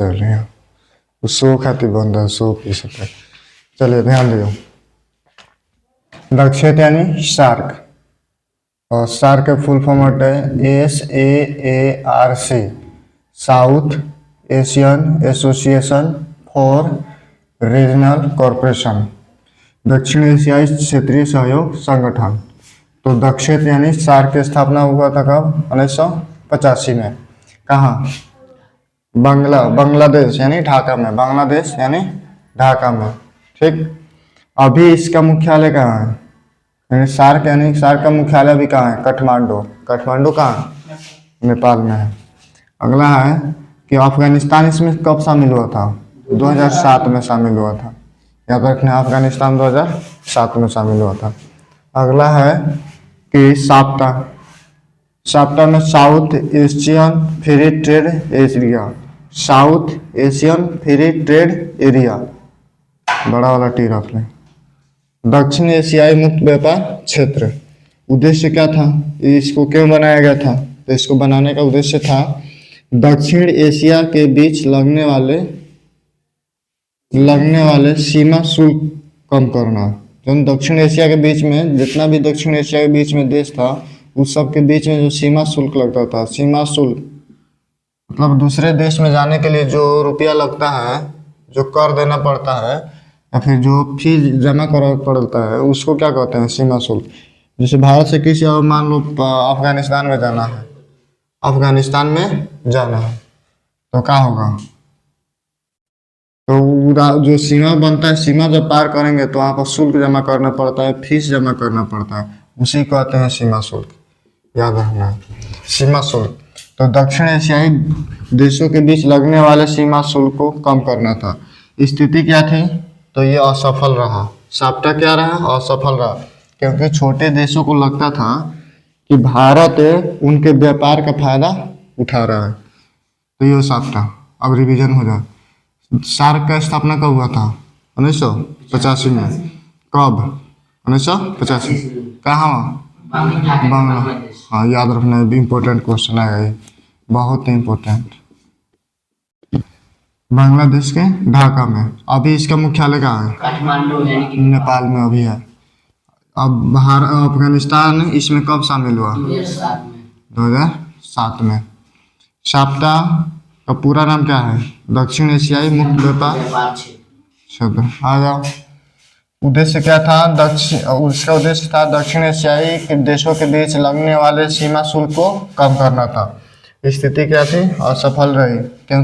चलिए सो खातिर बन रहा सो पी सकते। चलिए ध्यान दियो, दक्षिण यानी सार्क, और सार्क का फुल फॉर्म होता है SAARC, south Asian association for regional corporation, दक्षिण एशियाई क्षेत्रीय सहयोग संगठन। तो दक्षिण यानी सार्क की स्थापना हुआ था कब? 1985 में। कहाँ? बांग्लादेश यानी ढाका में, बांग्लादेश यानी ढाका में। ठीक, अभी इसका मुख्यालय कहाँ है? यानी सार्क का मुख्यालय भी कहाँ है? काठमांडू। काठमांडू कहाँ? नेपाल में है। अगला है कि अफगानिस्तान इसमें कब शामिल हुआ था? 2007 में शामिल हुआ था। याद रखना, अफगानिस्तान 2007 में शामिल हुआ था। अगला है कि साप्ता में south Asian free trade area, south Asian free trade area, बड़ा वाला टी रख लें। दक्षिण एशियाई मुक्त व्यापार क्षेत्र, उद्देश्य क्या था? इसको क्यों बनाया गया था? तो इसको बनाने का उद्देश्य था दक्षिण एशिया के बीच लगने वाले सीमा शुल्क कम करना। जो दक्षिण एशिया के बीच में, जितना भी दक्षिण एशिया के बीच में देश था, उस सब के बीच में जो सीमा शुल्क लगता था, सीमा शुल्क मतलब दूसरे देश में जाने के लिए जो रुपया लगता है, जो कर देना पड़ता है या फिर जो फीस जमा करना पड़ता है, उसको क्या कहते हैं? सीमा शुल्क। जैसे भारत से किसी और मान लो अफगानिस्तान में जाना है, तो क्या होगा? तो जो सीमा बनता है, सीमा जब पार करेंगे तो वहाँ पर शुल्क जमा करना पड़ता है, फीस जमा करना पड़ता है, उसी को कहते हैं सीमा शुल्क। याद रखना, सीमा शुल्क। तो दक्षिण एशियाई देशों के बीच लगने वाले सीमा शुल्क को कम करना था। स्थिति क्या थी? तो ये असफल रहा। साप्ता क्या रहा? असफल रहा, क्योंकि छोटे देशों को लगता था कि भारत उनके व्यापार का फायदा उठा रहा है। तो ये साप्ता। अब रिवीजन हो जाए। सार्क का स्थापना कब हुआ था? 1985 में। कब? 1985। कहाँ? बांग्ला। हाँ, याद रखना, इम्पोर्टेंट क्वेश्चन आएगा ये, बहुत ही इम्पोर्टेंट। बांग्लादेश के ढाका में। अभी इसका मुख्यालय कहाँ है? काठमांडू, नेपाल में अभी है। अब अफगानिस्तान इसमें कब शामिल हुआ? 2007 में। साप्ता का पूरा नाम क्या है? दक्षिण एशियाई मुक्त व्यापार क्षेत्र। आ जाओ। उद्देश्य क्या था? उसका उद्देश्य था दक्षिण एशियाई के देशों के बीच लगने वाले सीमा शुल्क को कम करना था। स्थिति क्या थी? असफल रही। क्यों?